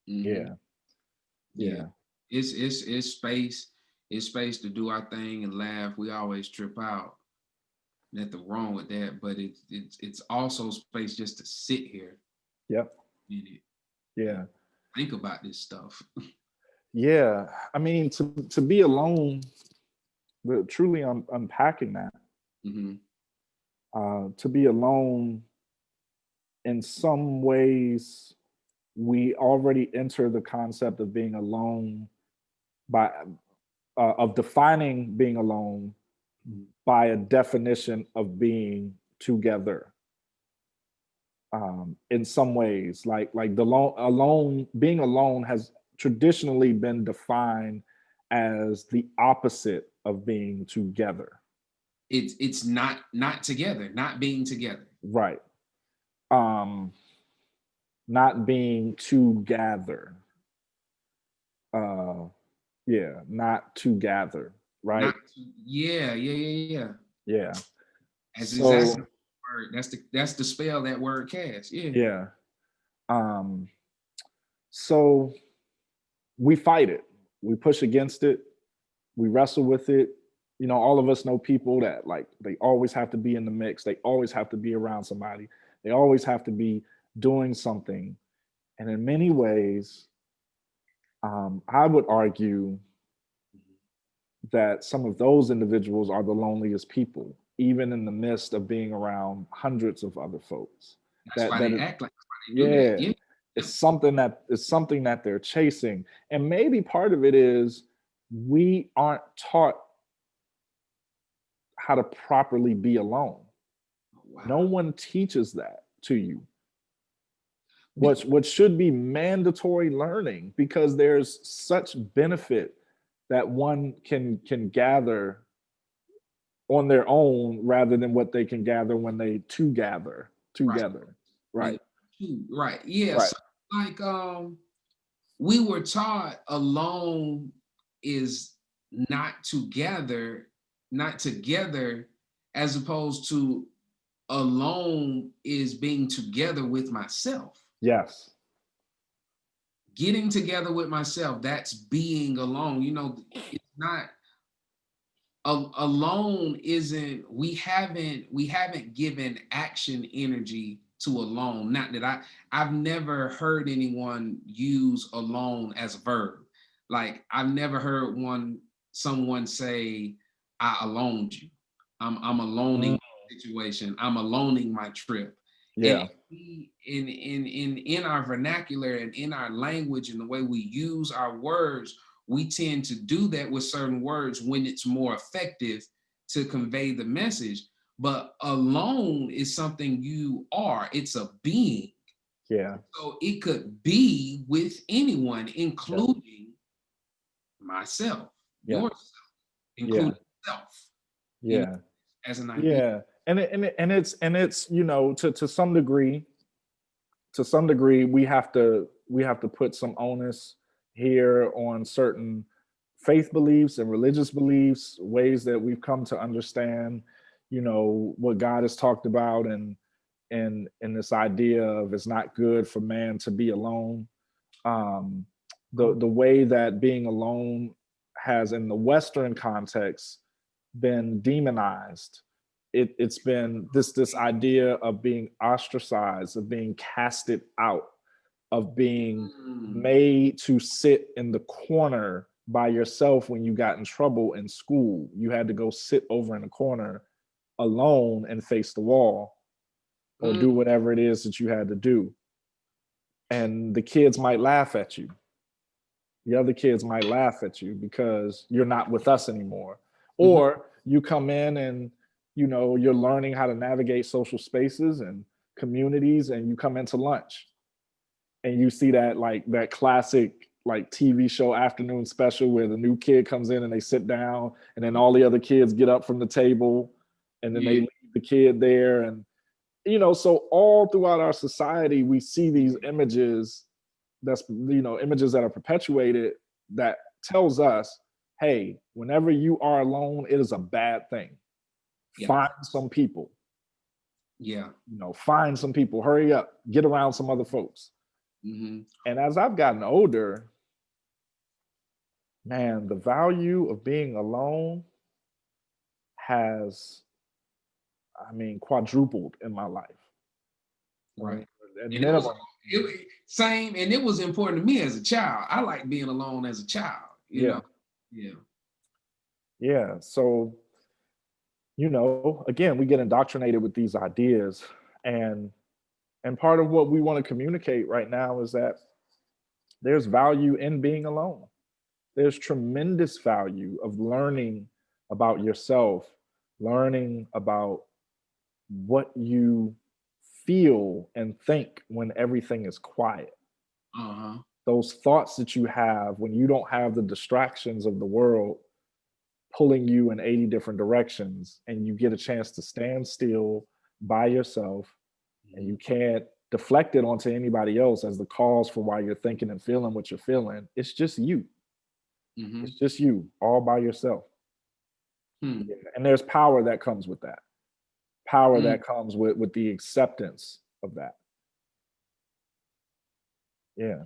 Yeah. Yeah. Yeah. It's space. It's space to do our thing and laugh. We always trip out. Nothing wrong with that, but it's also space just to sit here Yep. a minute and Yeah. think about this stuff. Yeah. I mean, to be alone, truly unpacking that, Hmm. to be alone in some ways, we already enter the concept of being alone by of defining being alone by a definition of being together. In some ways, like the alone, being alone has traditionally been defined as the opposite of being together. It's not together, not being together. Right. um Not being together. uh yeah, not together, right. Not yeah, yeah, yeah, yeah. Yeah. That's exactly So the word. That's the spell that word cast. Yeah. yeah. um so we fight it, we push against it, we wrestle with it. You know, all of us know people that, like, they always have to be in the mix, they always have to be around somebody, they always have to be doing something. And in many ways, I would argue that some of those individuals are the loneliest people, even in the midst of being around hundreds of other folks. That's That why that they it, act like why they do that. yeah, Yeah. it's something that they're chasing, and maybe part of it is we aren't taught how to properly be alone. No Wow. one teaches that to you. Be- What should be mandatory learning, because there's such benefit that one can gather on their own rather than what they can gather when they to gather right. together. Yeah. Right. Right. Yeah. Right. So like we were taught alone is not together, not together, as opposed to alone is being together with myself. Yes. Getting together with myself, that's being alone. It's not alone isn't we haven't given action energy to alone. Not that I've never heard anyone use alone as a verb. Like I've never heard someone say I aloned you. I'm aloning Mm, my situation. I'm aloning my trip. And yeah. in our vernacular and in our language and the way we use our words, we tend to do that with certain words when it's more effective to convey the message. But alone is something you are, it's a being. Yeah. So it could be with anyone, Yeah. including myself, Yeah. yourself, Yeah. including self, you know, Yeah. as an idea. Yeah. And it's to some degree we have to put some onus here on certain faith beliefs and religious beliefs, ways that we've come to understand, what God has talked about, and this idea of it's not good for man to be alone. um the way that being alone has, in the Western context, been demonized. It's been this idea of being ostracized, of being casted out, of being Mm, made to sit in the corner by yourself. When you got in trouble in school, you had to go sit over in the corner alone and face the wall, or mm, do whatever it is that you had to do. And the kids might laugh at you. The other kids might laugh at you because you're not with us anymore. mhm. Or you come in and you're learning how to navigate social spaces and communities, and you come into lunch and you see that, like, that classic, like, TV show afternoon special where the new kid comes in and they sit down, and then all the other kids get up from the table, and then they Yeah, leave the kid there. And so all throughout our society we see these images, images that are perpetuated, that tells us, hey, whenever you are alone, it is a bad thing. yeah, Find some people. yeah. Find some people, hurry up, get around some other folks. Mhm. And as I've gotten older, man, the value of being alone has, I mean, quadrupled in my life. Right. At And it was minimum. same, and it was important to me as a child. I like being alone as a child, you Yeah. know. Yeah. Yeah. So, again, we get indoctrinated with these ideas. And part of what we want to communicate right now is that there's value in being alone. There's tremendous value of learning about yourself, learning about what you feel and think when everything is quiet. Uh-huh. Those thoughts that you have when you don't have the distractions of the world pulling you in 80 different directions, and you get a chance to stand still by yourself, and you Mhm. can't deflect it onto anybody else as the cause for why you're thinking and feeling what you're feeling. It's just you. It's Mhm. just you all by yourself. Hmm. Yeah. And there's power that comes with that. Power Mm. that comes with the acceptance of that. Yeah.